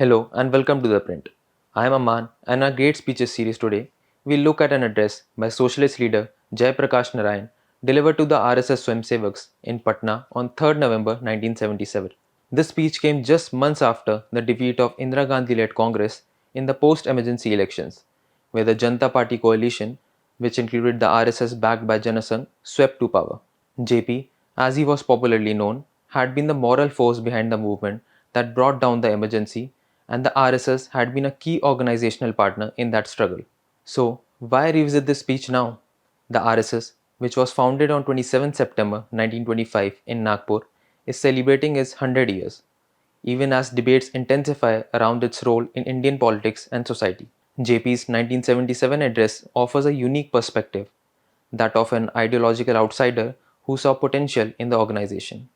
Hello and welcome to ThePrint. I am Aamaan and in our Great Speeches series today, we look at an address by socialist leader Jayaprakash Narayan delivered to the RSS swayamsevaks in Patna on 3rd November 1977. This speech came just months after the defeat of Indira Gandhi-led Congress in the post-emergency elections, where the Janata Party coalition, which included the RSS backed by Janasangh, swept to power. JP, as he was popularly known, had been the moral force behind the movement that brought down the emergency, and the RSS had been a key organizational partner in that struggle. So, why revisit this speech now? The RSS, which was founded on 27 September 1925 in Nagpur, is celebrating its 100 years, even as debates intensify around its role in Indian politics and society. JP's 1977 address offers a unique perspective, that of an ideological outsider who saw potential in the organization.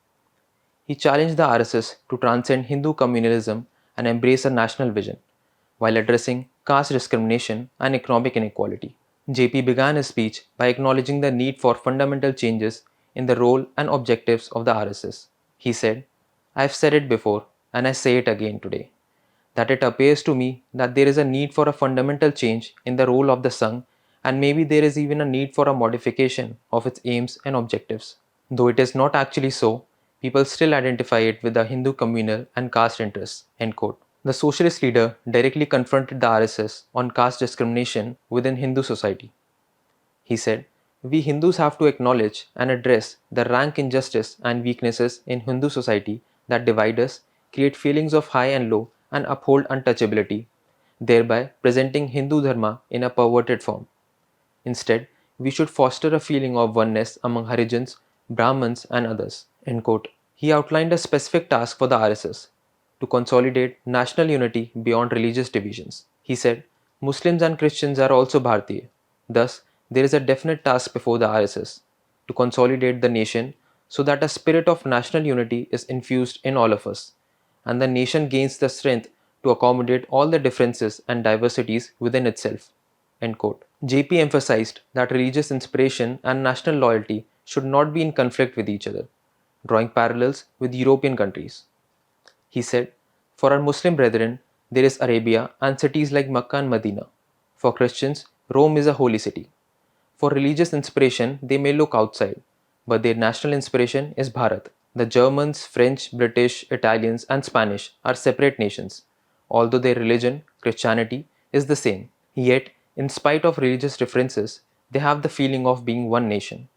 He challenged the RSS to transcend Hindu communalism and embrace a national vision, while addressing caste discrimination and economic inequality. JP began his speech by acknowledging the need for fundamental changes in the role and objectives of the RSS. He said, "I've said it before and I say it again today, that it appears to me that there is a need for a fundamental change in the role of the Sangh, and maybe there is even a need for a modification of its aims and objectives. Though it is not actually so, people still identify it with the Hindu communal and caste interests." End quote. The socialist leader directly confronted the RSS on caste discrimination within Hindu society. He said, "We Hindus have to acknowledge and address the rank injustice and weaknesses in Hindu society that divide us, create feelings of high and low, and uphold untouchability, thereby presenting Hindu Dharma in a perverted form. Instead, we should foster a feeling of oneness among Harijans, Brahmins, and others." End quote. He outlined a specific task for the RSS to consolidate national unity beyond religious divisions. He said, "Muslims and Christians are also Bharatiya. Thus, there is a definite task before the RSS to consolidate the nation so that a spirit of national unity is infused in all of us, and the nation gains the strength to accommodate all the differences and diversities within itself." End quote. JP emphasized that religious inspiration and national loyalty should not be in conflict with each other, drawing parallels with European countries. He said, "For our Muslim brethren, there is Arabia and cities like Makkah and Medina. For Christians, Rome is a holy city. For religious inspiration, they may look outside, but their national inspiration is Bharat. The Germans, French, British, Italians, and Spanish are separate nations, although their religion, Christianity, is the same. Yet, in spite of religious differences, they have the feeling of being one nation."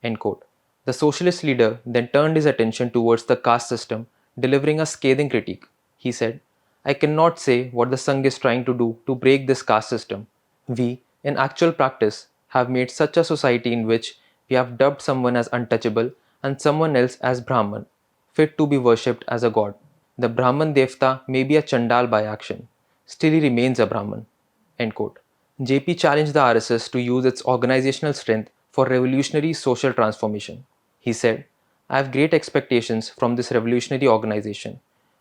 End quote. The socialist leader then turned his attention towards the caste system, delivering a scathing critique. He said, "I cannot say what the Sangh is trying to do to break this caste system. We, in actual practice, have made such a society in which we have dubbed someone as untouchable and someone else as Brahman, fit to be worshipped as a god. The Brahman Devta may be a Chandal by action, still he remains a Brahman." End quote. JP challenged the RSS to use its organizational strength for revolutionary social transformation. He said, "I have great expectations from this revolutionary organization,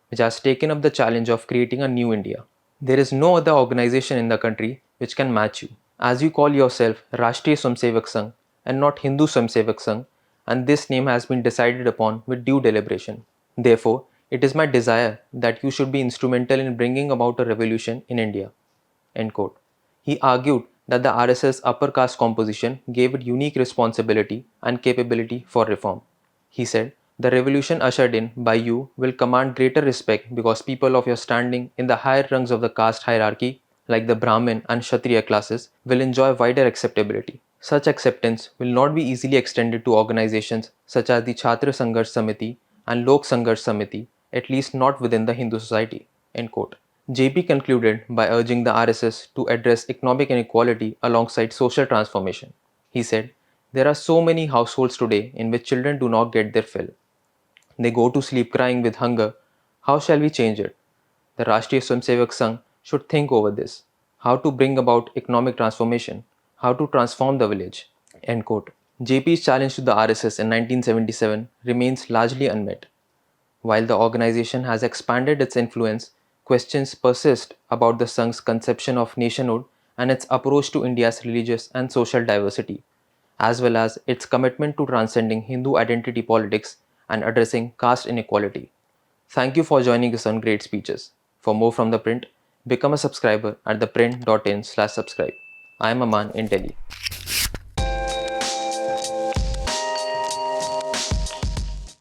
which has taken up the challenge of creating a new India. There is no other organization in the country which can match you. As you call yourself Rashtriya Swayamsevak Sangh and not Hindu Swayamsevak Sangh, and this name has been decided upon with due deliberation. Therefore, it is my desire that you should be instrumental in bringing about a revolution in India." End quote. He argued that the RSS upper caste composition gave it unique responsibility and capability for reform. He said, "The revolution ushered in by you will command greater respect because people of your standing in the higher rungs of the caste hierarchy, like the Brahmin and Kshatriya classes, will enjoy wider acceptability. Such acceptance will not be easily extended to organizations such as the Chhatra Sangharsh Samiti and Lok Sangharsh Samiti, at least not within the Hindu society." End quote. JP concluded by urging the RSS to address economic inequality alongside social transformation. He said, "There are so many households today in which children do not get their fill. They go to sleep crying with hunger. How shall we change it? The Rashtriya Swayamsevak Sangh should think over this. How to bring about economic transformation? How to transform the village?" End quote. JP's challenge to the RSS in 1977 remains largely unmet. While the organization has expanded its influence, questions persist about the Sangh's conception of nationhood and its approach to India's religious and social diversity, as well as its commitment to transcending Hindu identity politics and addressing caste inequality. Thank you for joining us on Great Speeches. For more from The Print, become a subscriber at theprint.in/subscribe. I am Aman in Delhi.